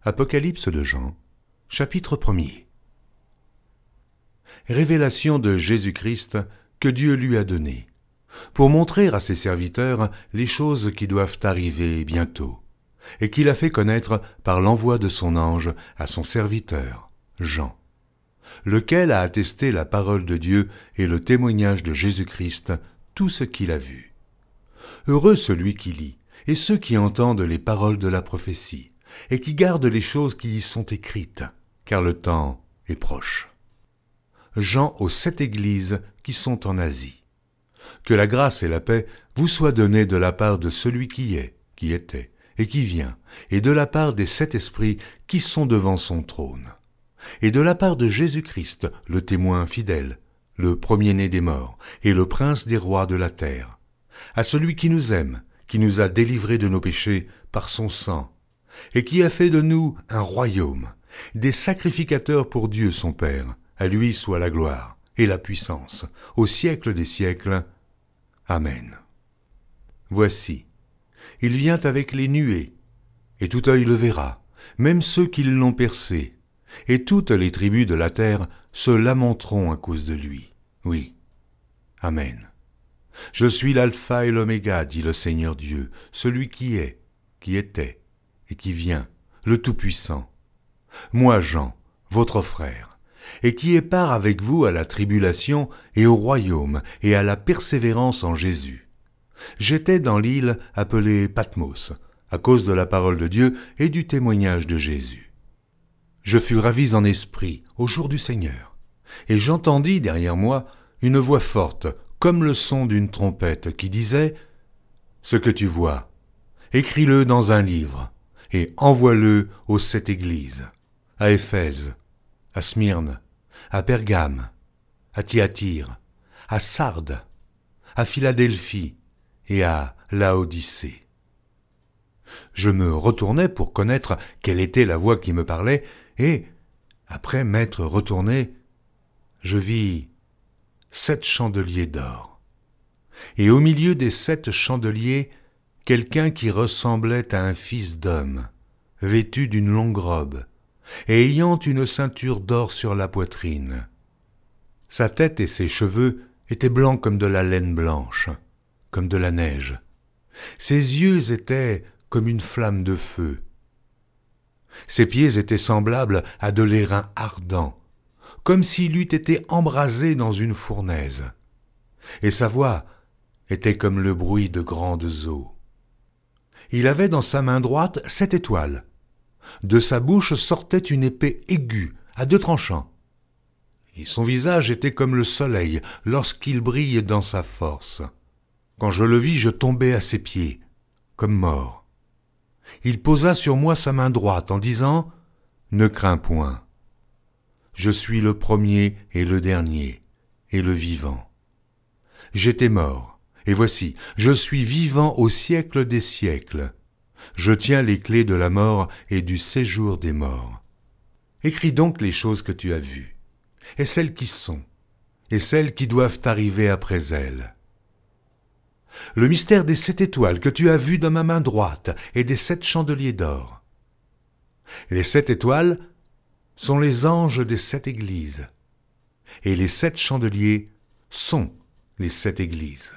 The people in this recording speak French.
Apocalypse de Jean, chapitre 1er. Révélation de Jésus-Christ que Dieu lui a donnée, pour montrer à ses serviteurs les choses qui doivent arriver bientôt, et qu'il a fait connaître par l'envoi de son ange à son serviteur, Jean, lequel a attesté la parole de Dieu et le témoignage de Jésus-Christ, tout ce qu'il a vu. Heureux celui qui lit, et ceux qui entendent les paroles de la prophétie, et qui gardent les choses qui y sont écrites, car le temps est proche. Jean aux 7 églises qui sont en Asie. Que la grâce et la paix vous soient données de la part de celui qui est, qui était, et qui vient, et de la part des 7 esprits qui sont devant son trône, et de la part de Jésus-Christ, le témoin fidèle, le premier-né des morts, et le prince des rois de la terre, à celui qui nous aime, qui nous a délivrés de nos péchés par son sang, et qui a fait de nous un royaume, des sacrificateurs pour Dieu son Père. À lui soit la gloire et la puissance, au siècle des siècles. Amen. Voici, il vient avec les nuées, et tout œil le verra, même ceux qui l'ont percé, et toutes les tribus de la terre se lamenteront à cause de lui. Oui. Amen. Je suis l'alpha et l'oméga, dit le Seigneur Dieu, celui qui est, qui était, et qui vient, le Tout-Puissant. Moi, Jean, votre frère, et qui ai part avec vous à la tribulation et au royaume et à la persévérance en Jésus. J'étais dans l'île appelée Patmos, à cause de la parole de Dieu et du témoignage de Jésus. Je fus ravi en esprit au jour du Seigneur, et j'entendis derrière moi une voix forte, comme le son d'une trompette, qui disait « Ce que tu vois, écris-le dans un livre, et envoie-le aux 7 églises, à Éphèse, à Smyrne, à Pergame, à Thyatire, à Sardes, à Philadelphie et à Laodicée. » Je me retournai pour connaître quelle était la voix qui me parlait, et, après m'être retourné, je vis 7 chandeliers d'or. Et au milieu des 7 chandeliers, quelqu'un qui ressemblait à un fils d'homme, vêtu d'une longue robe, et ayant une ceinture d'or sur la poitrine. Sa tête et ses cheveux étaient blancs comme de la laine blanche, comme de la neige. Ses yeux étaient comme une flamme de feu. Ses pieds étaient semblables à de l'airain ardent, comme s'il eût été embrasé dans une fournaise. Et sa voix était comme le bruit de grandes eaux. Il avait dans sa main droite 7 étoiles. De sa bouche sortait une épée aiguë, à 2 tranchants. Et son visage était comme le soleil lorsqu'il brille dans sa force. Quand je le vis, je tombai à ses pieds, comme mort. Il posa sur moi sa main droite en disant « Ne crains point. Je suis le premier et le dernier, et le vivant. J'étais mort, et voici, je suis vivant au siècle des siècles. Je tiens les clés de la mort et du séjour des morts. Écris donc les choses que tu as vues, et celles qui sont, et celles qui doivent arriver après elles. Le mystère des 7 étoiles que tu as vues dans ma main droite et des 7 chandeliers d'or. Les 7 étoiles sont les anges des 7 églises, et les 7 chandeliers sont les 7 églises.